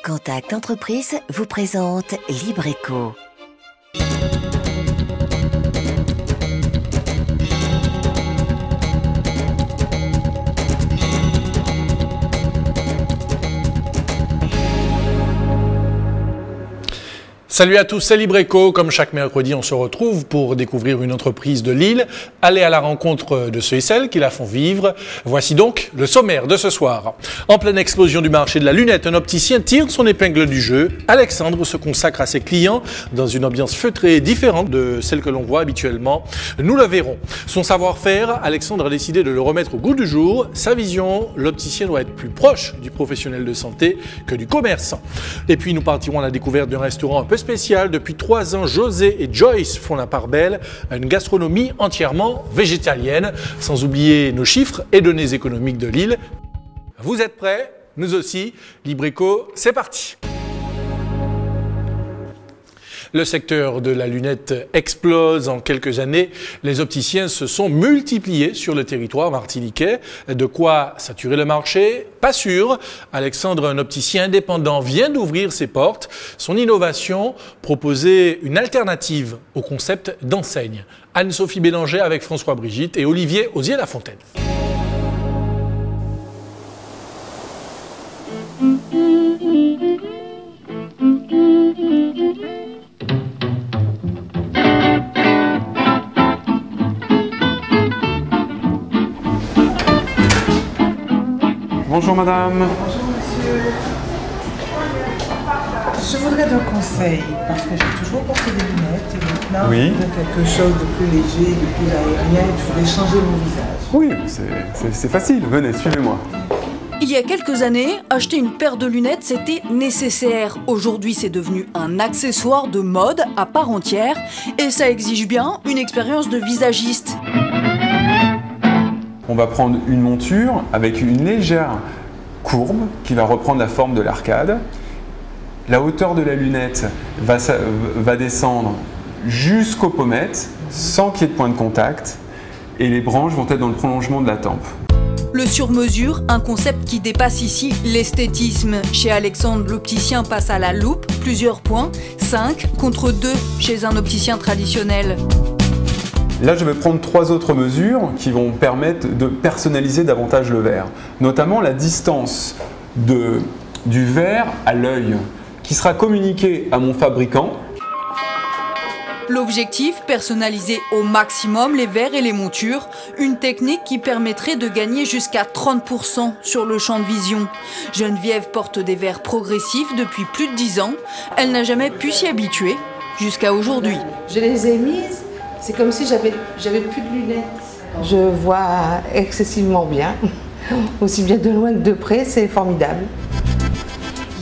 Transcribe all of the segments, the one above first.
Contact Entreprise vous présente Libreco. Salut à tous, c'est Libreco. Comme chaque mercredi, on se retrouve pour découvrir une entreprise de Lille, aller à la rencontre de ceux et celles qui la font vivre. Voici donc le sommaire de ce soir. En pleine explosion du marché de la lunette, un opticien tire son épingle du jeu. Alexandre se consacre à ses clients dans une ambiance feutrée différente de celle que l'on voit habituellement. Nous le verrons. Son savoir-faire, Alexandre a décidé de le remettre au goût du jour. Sa vision, l'opticien doit être plus proche du professionnel de santé que du commerçant. Et puis nous partirons à la découverte d'un restaurant un peu spécial. Depuis 3 ans, José et Joyce font la part belle à une gastronomie entièrement végétalienne, sans oublier nos chiffres et données économiques de Lille. Vous êtes prêts? Nous aussi. Libreco, c'est parti. Le secteur de la lunette explose en quelques années. Les opticiens se sont multipliés sur le territoire martiniquais. De quoi saturer le marché? Pas sûr. Alexandre, un opticien indépendant, vient d'ouvrir ses portes. Son innovation, proposer une alternative au concept d'enseigne. Anne-Sophie Bélanger avec François Brigitte et Olivier Osier-Lafontaine. Bonjour madame. Bonjour monsieur. Je voudrais un conseil parce que j'ai toujours porté des lunettes et maintenant Oui. je veux quelque chose de plus léger, de plus aérien et je voudrais changer mon visage. Oui, c'est facile, venez, suivez-moi. Il y a quelques années, acheter une paire de lunettes, c'était nécessaire. Aujourd'hui, c'est devenu un accessoire de mode à part entière et ça exige bien une expérience de visagiste. On va prendre une monture avec une légère courbe qui va reprendre la forme de l'arcade. La hauteur de la lunette va descendre jusqu'aux pommettes sans qu'il y ait de point de contact et les branches vont être dans le prolongement de la tempe. Le sur-mesure, un concept qui dépasse ici l'esthétisme. Chez Alexandre, l'opticien passe à la loupe, plusieurs points, 5 contre 2 chez un opticien traditionnel. Là, je vais prendre 3 autres mesures qui vont permettre de personnaliser davantage le verre. Notamment la distance du verre à l'œil qui sera communiquée à mon fabricant. L'objectif, personnaliser au maximum les verres et les montures, une technique qui permettrait de gagner jusqu'à 30% sur le champ de vision. Geneviève porte des verres progressifs depuis plus de 10 ans. Elle n'a jamais pu s'y habituer jusqu'à aujourd'hui. Je les ai mises, c'est comme si j'avais plus de lunettes. Je vois excessivement bien, aussi bien de loin que de près, c'est formidable.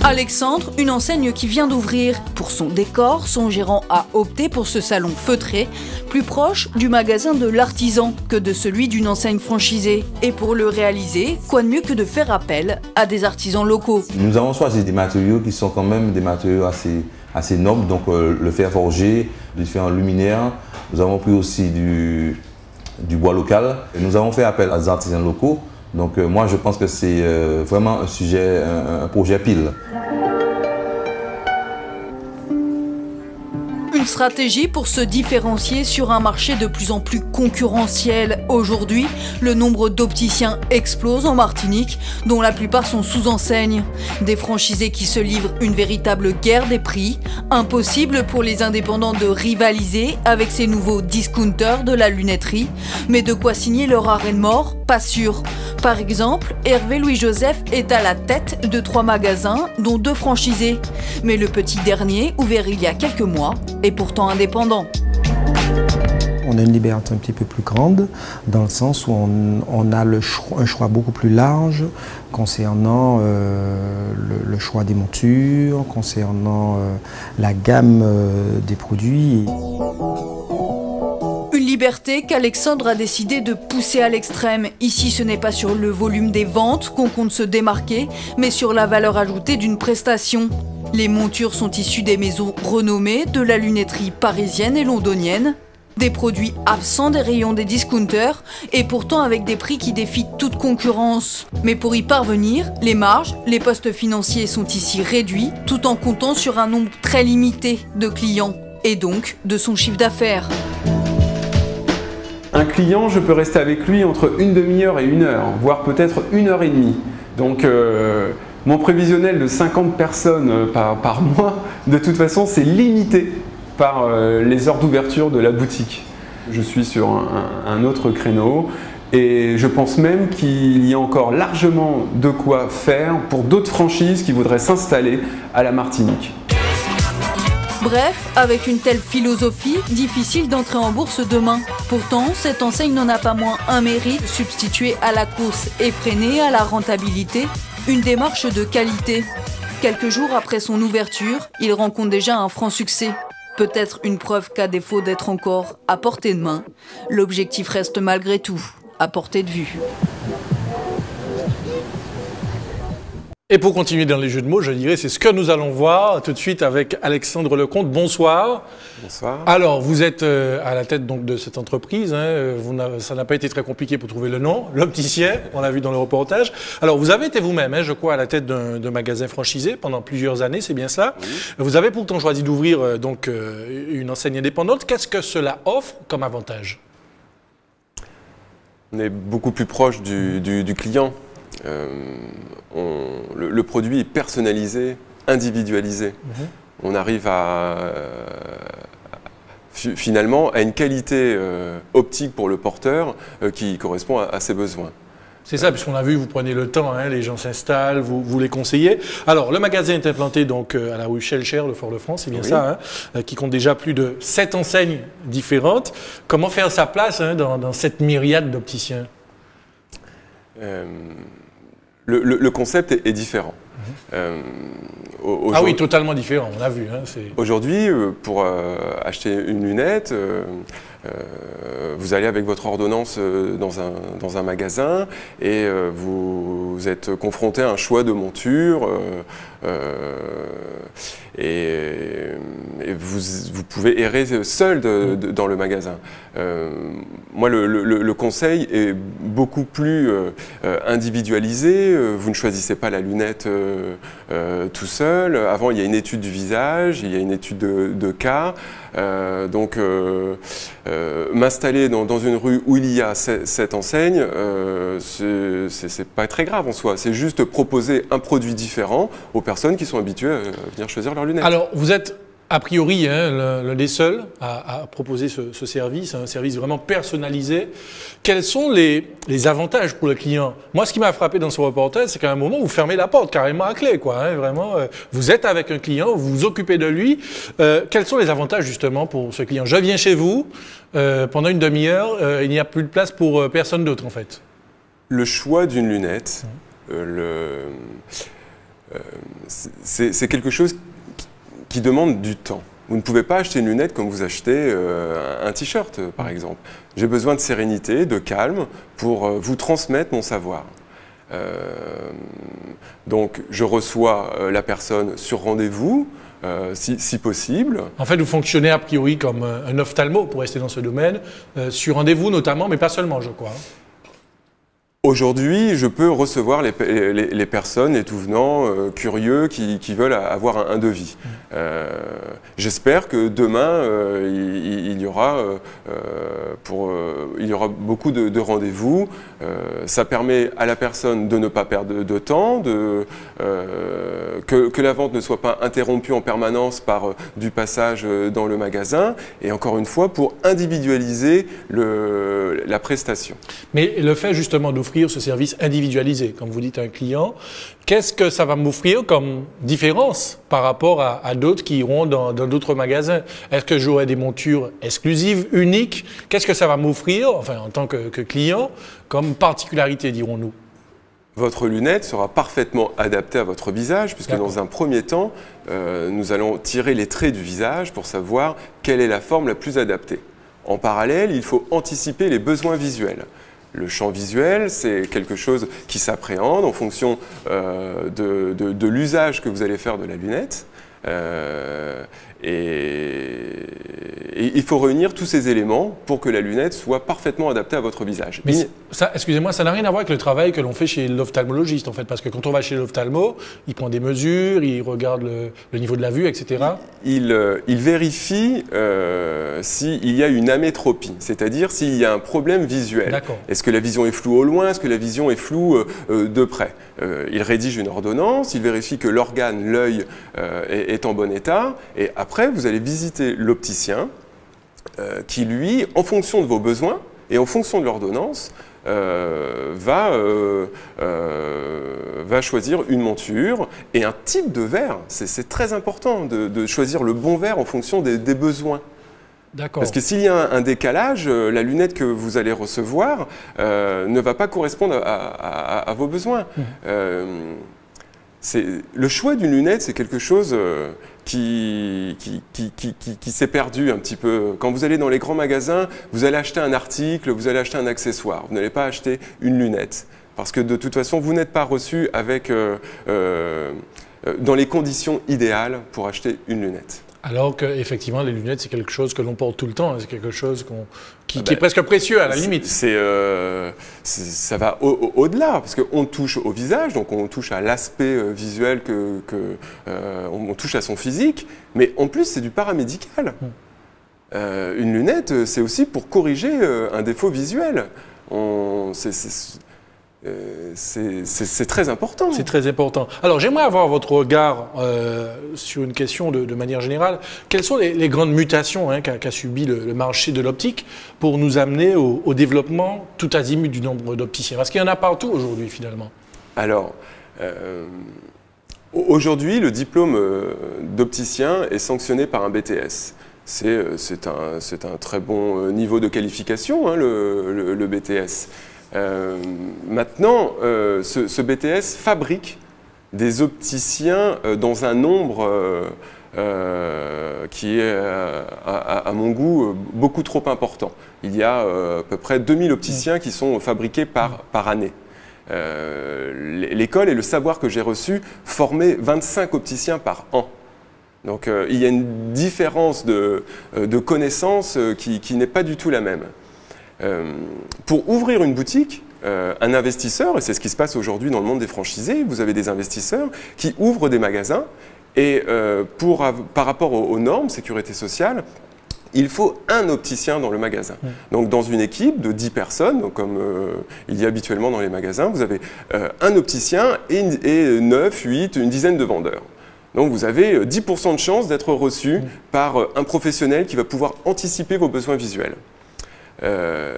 Alexandre, une enseigne qui vient d'ouvrir. Pour son décor, son gérant a opté pour ce salon feutré, plus proche du magasin de l'artisan que de celui d'une enseigne franchisée. Et pour le réaliser, quoi de mieux que de faire appel à des artisans locaux. Nous avons choisi des matériaux qui sont quand même des matériaux assez nobles, donc le fer forgé, différents luminaires. Nous avons pris aussi du bois local. Et nous avons fait appel à des artisans locaux. Donc moi je pense que c'est vraiment un sujet, un projet pile. Une stratégie pour se différencier sur un marché de plus en plus concurrentiel. Aujourd'hui, le nombre d'opticiens explose en Martinique, dont la plupart sont sous enseigne. Des franchisés qui se livrent une véritable guerre des prix. Impossible pour les indépendants de rivaliser avec ces nouveaux discounters de la lunetterie. Mais de quoi signer leur arrêt de mort? Pas sûr. Par exemple, Hervé Louis-Joseph est à la tête de 3 magasins, dont 2 franchisés. Mais le petit dernier, ouvert il y a quelques mois, est pourtant indépendant. On a une liberté un petit peu plus grande, dans le sens où on a un choix beaucoup plus large concernant le choix des montures, concernant la gamme des produits. Une liberté qu'Alexandre a décidé de pousser à l'extrême. Ici, ce n'est pas sur le volume des ventes qu'on compte se démarquer, mais sur la valeur ajoutée d'une prestation. Les montures sont issues des maisons renommées de la lunetterie parisienne et londonienne. Des produits absents des rayons des discounters et pourtant avec des prix qui défient toute concurrence. Mais pour y parvenir, les marges, les postes financiers sont ici réduits tout en comptant sur un nombre très limité de clients et donc de son chiffre d'affaires. Un client, je peux rester avec lui entre une demi-heure et 1 heure, voire peut-être 1 heure et demie. Donc mon prévisionnel de 50 personnes par mois, de toute façon, c'est limité par les heures d'ouverture de la boutique. Je suis sur un autre créneau et je pense même qu'il y a encore largement de quoi faire pour d'autres franchises qui voudraient s'installer à la Martinique. Bref, avec une telle philosophie, difficile d'entrer en bourse demain. Pourtant, cette enseigne n'en a pas moins un mérite, substitué à la course effrénée à la rentabilité, une démarche de qualité. Quelques jours après son ouverture, il rencontre déjà un franc succès. Peut-être une preuve qu'à défaut d'être encore à portée de main, l'objectif reste malgré tout à portée de vue. Et pour continuer dans les jeux de mots, je dirais, c'est ce que nous allons voir tout de suite avec Alexandre Lecomte. Bonsoir. Bonsoir. Alors, vous êtes à la tête donc de cette entreprise. Hein, ça n'a pas été très compliqué pour trouver le nom. L'Opticien, on l'a vu dans le reportage. Alors, vous avez été vous-même, hein, je crois, à la tête d'un magasin franchisé pendant plusieurs années, c'est bien ça. Oui. Vous avez pourtant choisi d'ouvrir donc une enseigne indépendante. Qu'est-ce que cela offre comme avantage? On est beaucoup plus proche du client. Le produit est personnalisé, individualisé. On arrive finalement à une qualité optique pour le porteur qui correspond à ses besoins. C'est ça, puisqu'on a vu, vous prenez le temps, hein, les gens s'installent, vous les conseillez. Alors, le magasin est implanté donc à la rue Schellcher, le Fort-de-France, c'est bien ça, hein, qui compte déjà plus de 7 enseignes différentes. Comment faire sa place hein, dans cette myriade d'opticiens? Le concept est différent. Ah oui, totalement différent, on l'a vu. Hein, aujourd'hui, pour acheter une lunette, vous allez avec votre ordonnance dans un magasin et vous êtes confronté à un choix de monture et vous pouvez errer seul dans le magasin. Moi, le conseil est beaucoup plus individualisé. Vous ne choisissez pas la lunette tout seul. Avant, il y a une étude du visage, il y a une étude de cas. Donc, m'installer dans une rue où il y a cette enseigne, c'est pas très grave en soi. C'est juste proposer un produit différent aux personnes qui sont habituées à venir choisir leurs lunettes. Alors, vous êtes a priori hein, l'un des seuls à proposer ce service, un service vraiment personnalisé. Quels sont les avantages pour le client? Moi, ce qui m'a frappé dans ce reportage, c'est qu'à un moment, vous fermez la porte carrément à clé, quoi. Hein, vraiment, vous êtes avec un client, vous vous occupez de lui. Quels sont les avantages justement pour ce client? Je viens chez vous, pendant une demi-heure, il n'y a plus de place pour personne d'autre en fait. Le choix d'une lunette, c'est quelque chose qui demande du temps. Vous ne pouvez pas acheter une lunette comme vous achetez un t-shirt, par exemple. J'ai besoin de sérénité, de calme pour vous transmettre mon savoir. Donc, je reçois la personne sur rendez-vous, si possible. En fait, vous fonctionnez a priori comme un ophtalmo, pour rester dans ce domaine, sur rendez-vous notamment, mais pas seulement, je crois. Aujourd'hui, je peux recevoir les personnes, les tout-venants curieux qui veulent avoir un devis. J'espère que demain, il y aura beaucoup de rendez-vous. Ça permet à la personne de ne pas perdre de temps, que la vente ne soit pas interrompue en permanence par du passage dans le magasin. Et encore une fois, pour individualiser la prestation. Mais le fait justement d'offrir ce service individualisé, comme vous dites à un client, qu'est-ce que ça va m'offrir comme différence par rapport à d'autres qui iront dans d'autres magasins? Est-ce que j'aurai des montures exclusives, uniques? Qu'est-ce que ça va m'offrir, enfin en tant que client, comme particularité, dirons-nous? Votre lunette sera parfaitement adaptée à votre visage, puisque dans un premier temps, nous allons tirer les traits du visage pour savoir quelle est la forme la plus adaptée. En parallèle, il faut anticiper les besoins visuels. Le champ visuel, c'est quelque chose qui s'appréhende en fonction de l'usage que vous allez faire de la lunette. Et il faut réunir tous ces éléments pour que la lunette soit parfaitement adaptée à votre visage. Mais ça, excusez-moi, ça n'a rien à voir avec le travail que l'on fait chez l'ophtalmologiste, en fait, parce que quand on va chez l'ophtalmo, il prend des mesures, il regarde le niveau de la vue, etc. Il vérifie s'il y a une amétropie, c'est-à-dire s'il y a un problème visuel. Est-ce que la vision est floue au loin, est-ce que la vision est floue de près? Il rédige une ordonnance, il vérifie que l'organe, l'œil, est en bon état, et après vous allez visiter l'opticien qui lui, en fonction de vos besoins et en fonction de l'ordonnance, va choisir une monture et un type de verre. C'est très important de choisir le bon verre en fonction des besoins. Parce que s'il y a un décalage, la lunette que vous allez recevoir ne va pas correspondre à vos besoins. Le choix d'une lunette, c'est quelque chose qui s'est perdu un petit peu. Quand vous allez dans les grands magasins, vous allez acheter un article, vous allez acheter un accessoire. Vous n'allez pas acheter une lunette. Parce que de toute façon, vous n'êtes pas reçu avec, dans les conditions idéales pour acheter une lunette. Alors qu'effectivement, les lunettes, c'est quelque chose que l'on porte tout le temps. C'est quelque chose qui est presque précieux, à la limite. Ça va au-delà, parce qu'on touche au visage, donc on touche à l'aspect visuel, on touche à son physique, mais en plus, c'est du paramédical. Une lunette, c'est aussi pour corriger un défaut visuel. C'est très important. C'est très important. Alors, j'aimerais avoir votre regard sur une question de manière générale. Quelles sont les grandes mutations qu'a subi le marché de l'optique pour nous amener au développement tout azimut du nombre d'opticiens? Parce qu'il y en a partout aujourd'hui, finalement. Alors, aujourd'hui, le diplôme d'opticien est sanctionné par un BTS. C'est un très bon niveau de qualification, le BTS. Maintenant, ce BTS fabrique des opticiens dans un nombre qui est, à mon goût, beaucoup trop important. Il y a à peu près 2000 opticiens qui sont fabriqués par année. L'école et le savoir que j'ai reçu formaient 25 opticiens par an. Donc il y a une différence de connaissances qui n'est pas du tout la même. Pour ouvrir une boutique, un investisseur, et c'est ce qui se passe aujourd'hui dans le monde des franchisés, vous avez des investisseurs qui ouvrent des magasins et par rapport aux normes sécurité sociale, il faut un opticien dans le magasin. Donc dans une équipe de 10 personnes, donc comme il y a habituellement dans les magasins, vous avez un opticien et 9, 8, une dizaine de vendeurs. Donc vous avez 10% de chance d'être reçu par un professionnel qui va pouvoir anticiper vos besoins visuels.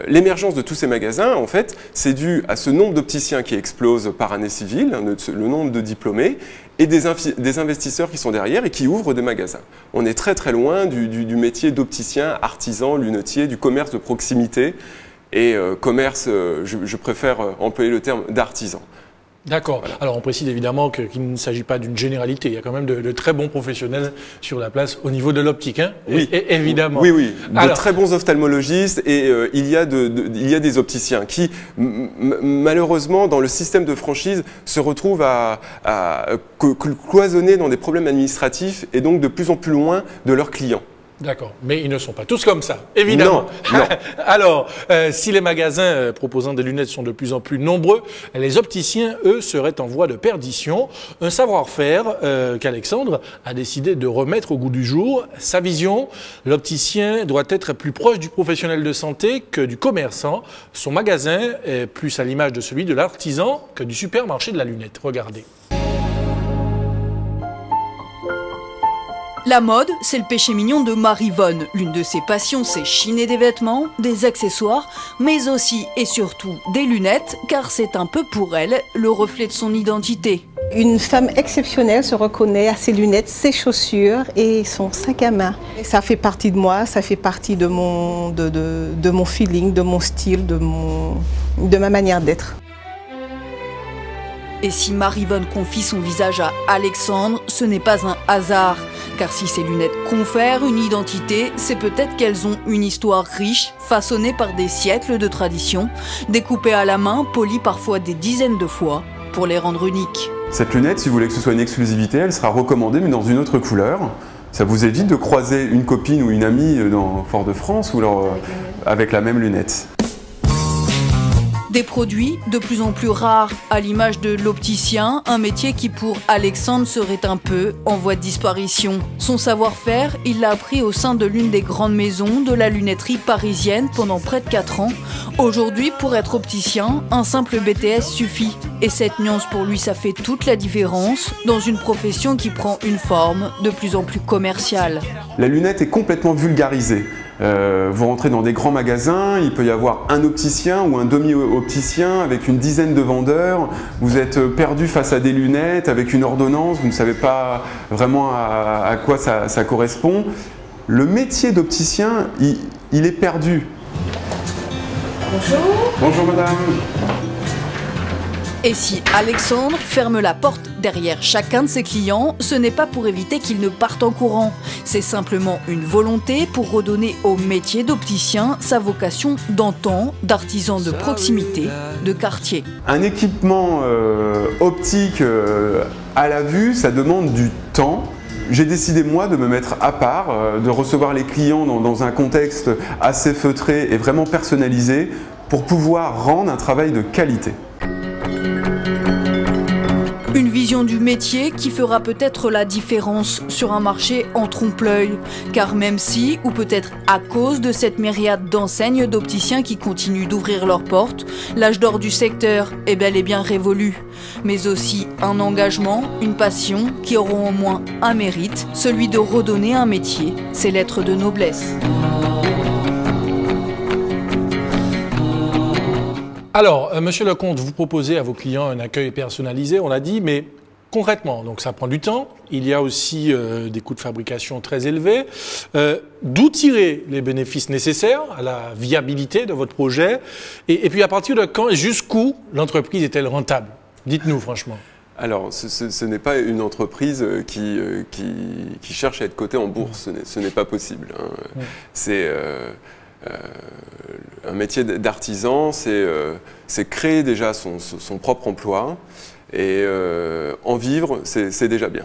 L'émergence de tous ces magasins, en fait, c'est dû à ce nombre d'opticiens qui explose par année civile, le nombre de diplômés, et des investisseurs qui sont derrière et qui ouvrent des magasins. On est très très loin du métier d'opticien, artisan, lunetier, du commerce de proximité et commerce, je préfère employer le terme d'artisan. D'accord. Voilà. Alors on précise évidemment qu'il ne s'agit pas d'une généralité. Il y a quand même de très bons professionnels sur la place au niveau de l'optique, Oui, évidemment. Oui. De très bons ophtalmologistes et il y a des opticiens qui, malheureusement, dans le système de franchise, se retrouvent à cloisonner dans des problèmes administratifs et donc de plus en plus loin de leurs clients. D'accord, mais ils ne sont pas tous comme ça, évidemment. Non. Alors, si les magasins proposant des lunettes sont de plus en plus nombreux, les opticiens, eux, seraient en voie de perdition. Un savoir-faire qu'Alexandre a décidé de remettre au goût du jour. Sa vision, l'opticien doit être plus proche du professionnel de santé que du commerçant. Son magasin est plus à l'image de celui de l'artisan que du supermarché de la lunette. Regardez. La mode, c'est le péché mignon de Marie-Vonne. L'une de ses passions, c'est chiner des vêtements, des accessoires, mais aussi et surtout des lunettes, car c'est un peu pour elle le reflet de son identité. Une femme exceptionnelle se reconnaît à ses lunettes, ses chaussures et son sac à main. Et ça fait partie de moi, ça fait partie de mon feeling, de mon style, de ma manière d'être. Et si Marie-Vonne confie son visage à Alexandre, ce n'est pas un hasard. Car si ces lunettes confèrent une identité, c'est peut-être qu'elles ont une histoire riche, façonnée par des siècles de tradition, découpées à la main, polies parfois des dizaines de fois, pour les rendre uniques. Cette lunette, si vous voulez que ce soit une exclusivité, elle sera recommandée mais dans une autre couleur. Ça vous évite de croiser une copine ou une amie dans Fort-de-France ou avec la même lunette. Des produits de plus en plus rares, à l'image de l'opticien, un métier qui pour Alexandre serait un peu en voie de disparition. Son savoir-faire, il l'a appris au sein de l'une des grandes maisons de la lunetterie parisienne pendant près de 4 ans. Aujourd'hui, pour être opticien, un simple BTS suffit. Et cette nuance pour lui, ça fait toute la différence dans une profession qui prend une forme de plus en plus commerciale. La lunette est complètement vulgarisée. Vous rentrez dans des grands magasins, il peut y avoir un opticien ou un demi-opticien avec une dizaine de vendeurs. Vous êtes perdu face à des lunettes avec une ordonnance, vous ne savez pas vraiment à quoi ça correspond. Le métier d'opticien, il est perdu. Bonjour. Bonjour madame. Et si Alexandre ferme la porte derrière chacun de ses clients, ce n'est pas pour éviter qu'ils ne partent en courant. C'est simplement une volonté pour redonner au métier d'opticien sa vocation d'antan, d'artisan de proximité, de quartier. Un équipement optique à la vue, ça demande du temps. J'ai décidé moi de me mettre à part, de recevoir les clients dans un contexte assez feutré et vraiment personnalisé pour pouvoir rendre un travail de qualité. Une vision du métier qui fera peut-être la différence sur un marché en trompe-l'œil. Car même si, ou peut-être à cause de cette myriade d'enseignes d'opticiens qui continuent d'ouvrir leurs portes, l'âge d'or du secteur est bel et bien révolu. Mais aussi un engagement, une passion qui auront au moins un mérite, celui de redonner un métier ses lettres de noblesse. Alors, Monsieur Lecomte, vous proposez à vos clients un accueil personnalisé, on l'a dit, mais concrètement, donc ça prend du temps, il y a aussi des coûts de fabrication très élevés. D'où tirer les bénéfices nécessaires à la viabilité de votre projet et puis à partir de quand et jusqu'où l'entreprise est-elle rentable? Dites-nous franchement. Alors, ce n'est pas une entreprise qui cherche à être cotée en bourse, ce n'est pas possible. Hein. C'est... un métier d'artisan, c'est créer déjà son propre emploi et en vivre, c'est déjà bien.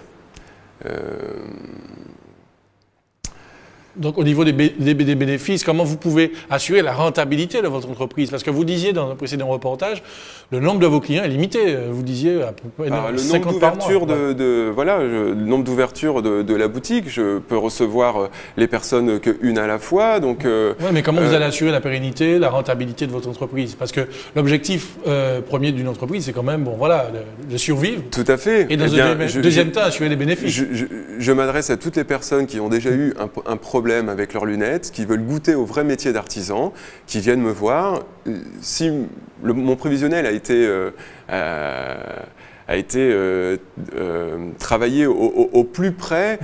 Donc au niveau des bénéfices, comment vous pouvez assurer la rentabilité de votre entreprise? Parce que vous disiez dans un précédent reportage, le nombre de vos clients est limité. Vous disiez à peu près 50 par mois. Le nombre d'ouvertures de la boutique, je peux recevoir les personnes qu'une à la fois. Donc, ouais, mais comment vous allez assurer la pérennité, la rentabilité de votre entreprise? Parce que l'objectif premier d'une entreprise, c'est quand même de survivre. Tout à fait. Et dans un deuxième temps, assurer les bénéfices. Je m'adresse à toutes les personnes qui ont déjà eu un problème avec leurs lunettes, qui veulent goûter au vrai métier d'artisan, qui viennent me voir. Si mon prévisionnel a été travaillé au plus près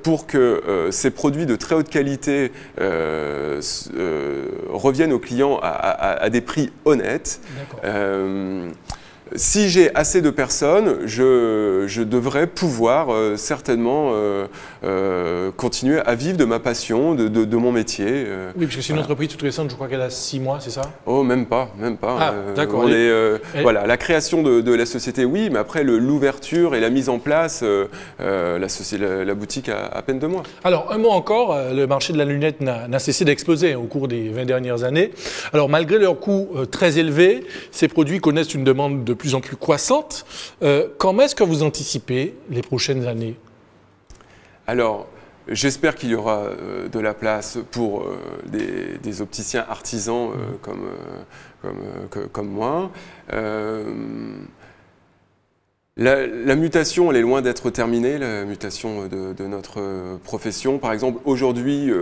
pour que ces produits de très haute qualité reviennent aux clients à des prix honnêtes. Si j'ai assez de personnes, je devrais pouvoir certainement continuer à vivre de ma passion, de mon métier. Oui, parce que c'est une entreprise toute récente, je crois qu'elle a 6 mois, c'est ça? Oh, même pas. Ah, d'accord. Voilà, la création de la société, oui, mais après l'ouverture et la mise en place, la boutique a à peine 2 mois. Alors, un mot encore, le marché de la lunette n'a cessé d'exploser au cours des 20 dernières années. Alors, malgré leur coût très élevé, ces produits connaissent une demande de plus en plus croissante. Comment est-ce que vous anticipez les prochaines années? Alors, j'espère qu'il y aura de la place pour des opticiens artisans comme moi. La mutation, elle est loin d'être terminée, la mutation de notre profession. Par exemple, aujourd'hui,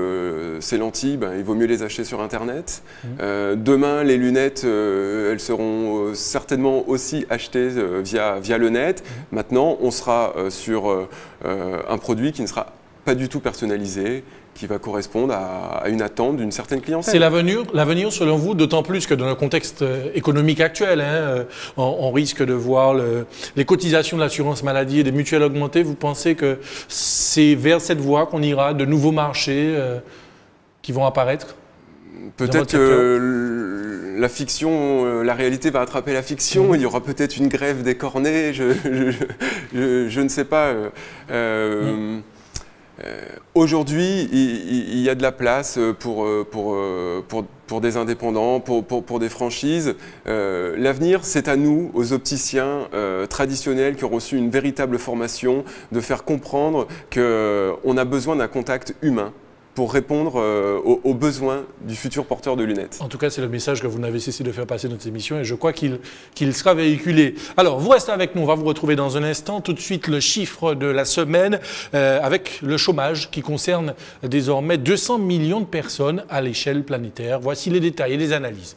ces lentilles, il vaut mieux les acheter sur Internet. Demain, les lunettes, elles seront certainement aussi achetées via le net. Maintenant, on sera sur un produit qui ne sera pas du tout personnalisé, qui va correspondre à une attente d'une certaine clientèle. C'est l'avenir selon vous, d'autant plus que dans le contexte économique actuel, on risque de voir les cotisations de l'assurance maladie et des mutuelles augmenter. Vous pensez que c'est vers cette voie qu'on ira, de nouveaux marchés qui vont apparaître? Peut-être que la fiction, la réalité va attraper la fiction. Il y aura peut-être une grève des cornets. Je ne sais pas. Aujourd'hui, il y a de la place pour des indépendants, pour des franchises. L'avenir, c'est à nous, aux opticiens traditionnels qui ont reçu une véritable formation, de faire comprendre qu'on a besoin d'un contact humain pour répondre aux besoins du futur porteur de lunettes. En tout cas, c'est le message que vous n'avez cessé de faire passer dans notre émission et je crois qu'il sera véhiculé. Alors, vous restez avec nous, on va vous retrouver dans un instant. Tout de suite, le chiffre de la semaine avec le chômage qui concerne désormais 200 millions de personnes à l'échelle planétaire. Voici les détails et les analyses.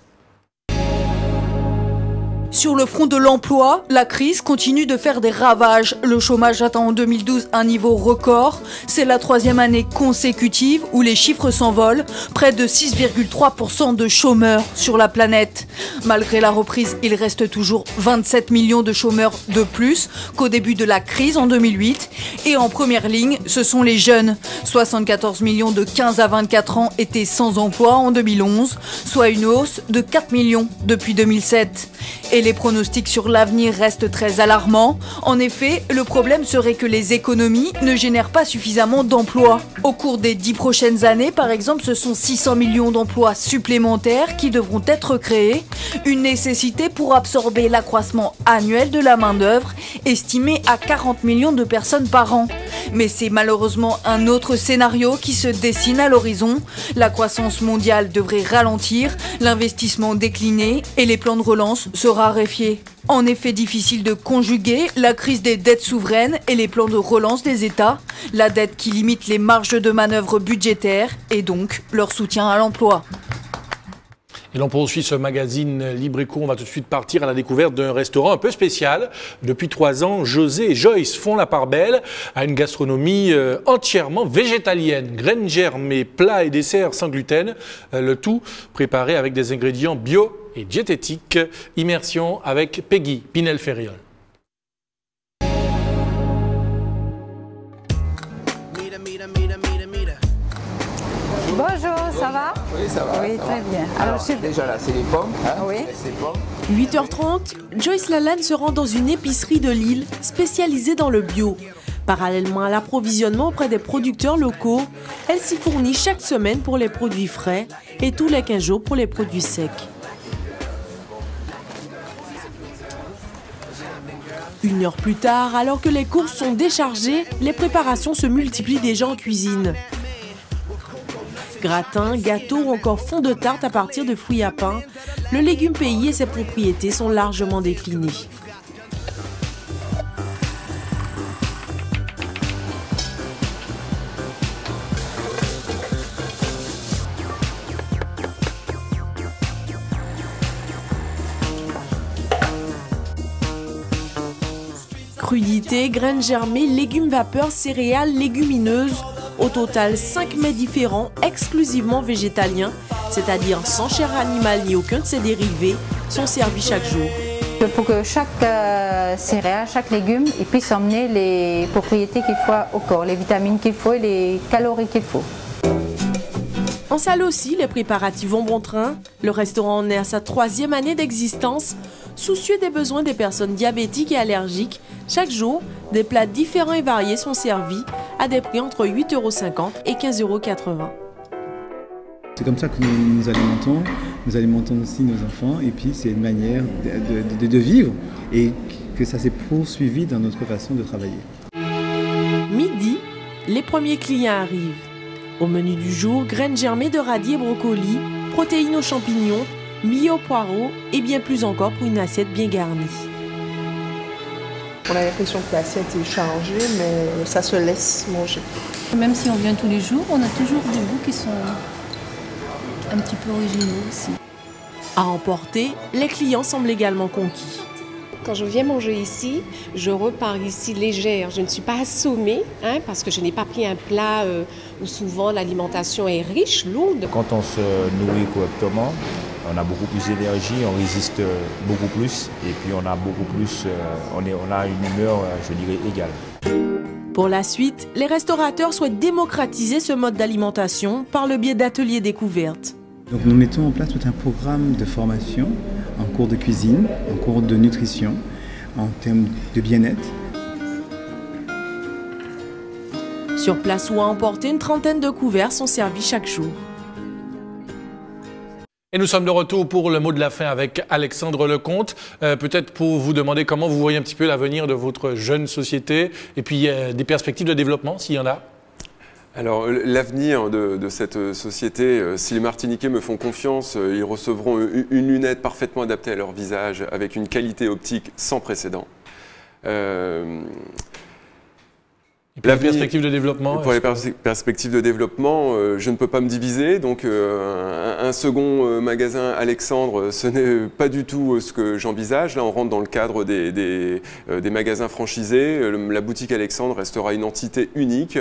Sur le front de l'emploi, la crise continue de faire des ravages. Le chômage atteint en 2012 un niveau record. C'est la 3e année consécutive où les chiffres s'envolent. Près de 6,3% de chômeurs sur la planète. Malgré la reprise, il reste toujours 27 millions de chômeurs de plus qu'au début de la crise en 2008. Et en première ligne, ce sont les jeunes. 74 millions de 15 à 24 ans étaient sans emploi en 2011, soit une hausse de 4 millions depuis 2007. Et les pronostics sur l'avenir restent très alarmants. En effet, le problème serait que les économies ne génèrent pas suffisamment d'emplois. Au cours des 10 prochaines années, par exemple, ce sont 600 millions d'emplois supplémentaires qui devront être créés. Une nécessité pour absorber l'accroissement annuel de la main-d'œuvre, estimé à 40 millions de personnes par an. Mais c'est malheureusement un autre scénario qui se dessine à l'horizon. La croissance mondiale devrait ralentir, l'investissement décliner et les plans de relance se raréfier. En effet, difficile de conjuguer la crise des dettes souveraines et les plans de relance des États, la dette qui limite les marges de manœuvre budgétaires et donc leur soutien à l'emploi. Et l'on poursuit ce magazine Libreco. On va tout de suite partir à la découverte d'un restaurant un peu spécial. Depuis 3 ans, José et Joyce font la part belle à une gastronomie entièrement végétalienne. Graines germées, plats et desserts sans gluten. Le tout préparé avec des ingrédients bio et diététiques. Immersion avec Peggy Pinel-Ferriol. Bonjour, ça va? Oui, ça va. Oui, très bien. Alors déjà là, c'est les pommes. Hein, oui. C'est les pommes. 8h30, Joyce Lalanne se rend dans une épicerie de Lille spécialisée dans le bio. Parallèlement à l'approvisionnement auprès des producteurs locaux, elle s'y fournit chaque semaine pour les produits frais et tous les 15 jours pour les produits secs. Une heure plus tard, alors que les courses sont déchargées, les préparations se multiplient déjà en cuisine. Gratin, gâteau ou encore fond de tarte à partir de fruits à pain, le légume pays et ses propriétés sont largement déclinés. Crudités, graines germées, légumes vapeur, céréales, légumineuses. Au total, 5 mets différents, exclusivement végétaliens, c'est-à-dire sans chair animale ni aucun de ses dérivés, sont servis chaque jour. Pour que chaque céréale, chaque légume, il puisse emmener les propriétés qu'il faut au corps, les vitamines qu'il faut et les calories qu'il faut. En salle aussi, les préparatifs vont bon train. Le restaurant en est à sa 3e année d'existence. Soucieux des besoins des personnes diabétiques et allergiques, chaque jour, des plats différents et variés sont servis à des prix entre 8,50 € et 15,80 €. C'est comme ça que nous alimentons aussi nos enfants et puis c'est une manière de vivre et que ça s'est poursuivi dans notre façon de travailler. Midi, les premiers clients arrivent. Au menu du jour, graines germées de radis et brocolis, protéines aux champignons, milles aux poireaux et bien plus encore pour une assiette bien garnie. On a l'impression que l'assiette est chargée, mais ça se laisse manger. Même si on vient tous les jours, on a toujours des goûts qui sont un petit peu originaux aussi. À emporter, les clients semblent également conquis. Quand je viens manger ici, je repars ici légère. Je ne suis pas assommée, parce que je n'ai pas pris un plat où souvent l'alimentation est riche, lourde. Quand on se nourrit correctement, on a beaucoup plus d'énergie, on résiste beaucoup plus et puis on a beaucoup plus, on a une humeur, je dirais, égale. Pour la suite, les restaurateurs souhaitent démocratiser ce mode d'alimentation par le biais d'ateliers découvertes. Donc nous mettons en place tout un programme de formation en cours de cuisine, en cours de nutrition, en termes de bien-être. Sur place ou à emporter, une trentaine de couverts sont servis chaque jour. Et nous sommes de retour pour le mot de la fin avec Alexandre Lecomte. Peut-être pour vous demander comment vous voyez un petit peu l'avenir de votre jeune société et puis des perspectives de développement, s'il y en a. Alors l'avenir de cette société, si les Martiniquais me font confiance, ils recevront une lunette parfaitement adaptée à leur visage avec une qualité optique sans précédent. Et pour les perspectives de développement, pour les perspectives de développement, je ne peux pas me diviser. Donc un second magasin Alexandre, ce n'est pas du tout ce que j'envisage. Là, on rentre dans le cadre des magasins franchisés. La boutique Alexandre restera une entité unique.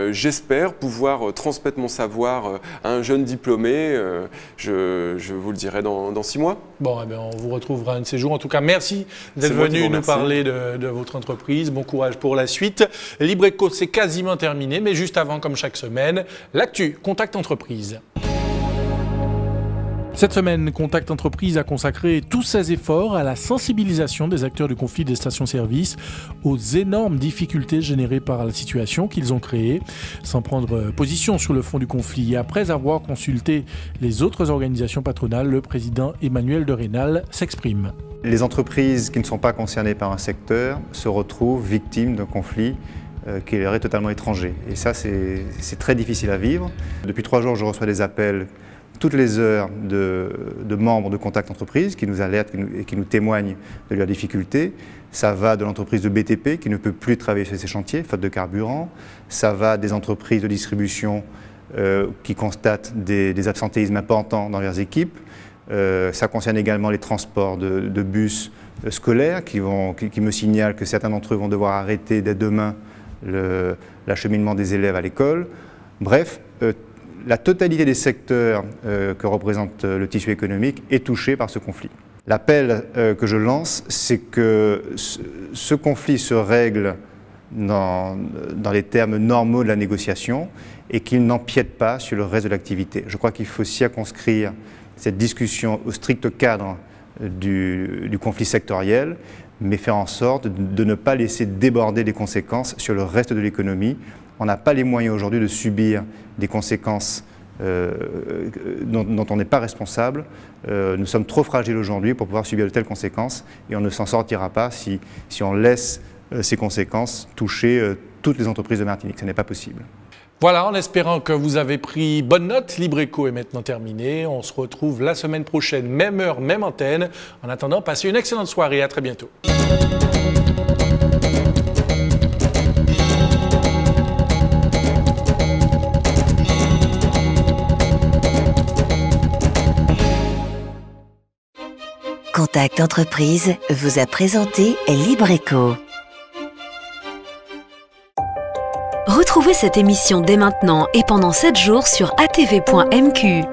J'espère pouvoir transmettre mon savoir à un jeune diplômé. Je vous le dirai dans 6 mois. Bon, eh bien, on vous retrouvera un de ces jours. En tout cas, merci d'être venu nous parler de votre entreprise. Bon courage pour la suite. Libreco, c'est quasiment terminé, mais juste avant, comme chaque semaine, l'actu Contact Entreprise. Cette semaine, Contact Entreprise a consacré tous ses efforts à la sensibilisation des acteurs du conflit des stations-service aux énormes difficultés générées par la situation qu'ils ont créée. Sans prendre position sur le fond du conflit, après avoir consulté les autres organisations patronales, le président Emmanuel de Rênal s'exprime. Les entreprises qui ne sont pas concernées par un secteur se retrouvent victimes d'un conflit qui leur est totalement étranger. Et ça, c'est très difficile à vivre. Depuis 3 jours, je reçois des appels toutes les heures de membres de Contact Entreprise qui nous alertent et qui nous témoignent de leurs difficultés. Ça va de l'entreprise de BTP qui ne peut plus travailler sur ses chantiers, faute de carburant. Ça va des entreprises de distribution qui constatent des absentéismes importants dans leurs équipes. Ça concerne également les transports de bus scolaires qui me signalent que certains d'entre eux vont devoir arrêter dès demain l'acheminement des élèves à l'école. Bref, la totalité des secteurs que représente le tissu économique est touchée par ce conflit. L'appel que je lance, c'est que ce conflit se règle dans les termes normaux de la négociation et qu'il n'empiète pas sur le reste de l'activité. Je crois qu'il faut circonscrire cette discussion au strict cadre du conflit sectoriel, mais faire en sorte de ne pas laisser déborder les conséquences sur le reste de l'économie. On n'a pas les moyens aujourd'hui de subir des conséquences dont on n'est pas responsable. Nous sommes trop fragiles aujourd'hui pour pouvoir subir de telles conséquences et on ne s'en sortira pas si on laisse ces conséquences toucher toutes les entreprises de Martinique. Ce n'est pas possible. Voilà, en espérant que vous avez pris bonne note, Libreco est maintenant terminé. On se retrouve la semaine prochaine, même heure, même antenne. En attendant, passez une excellente soirée. À très bientôt. Contact Entreprise vous a présenté Libreco. Retrouvez cette émission dès maintenant et pendant 7 jours sur atv.mq.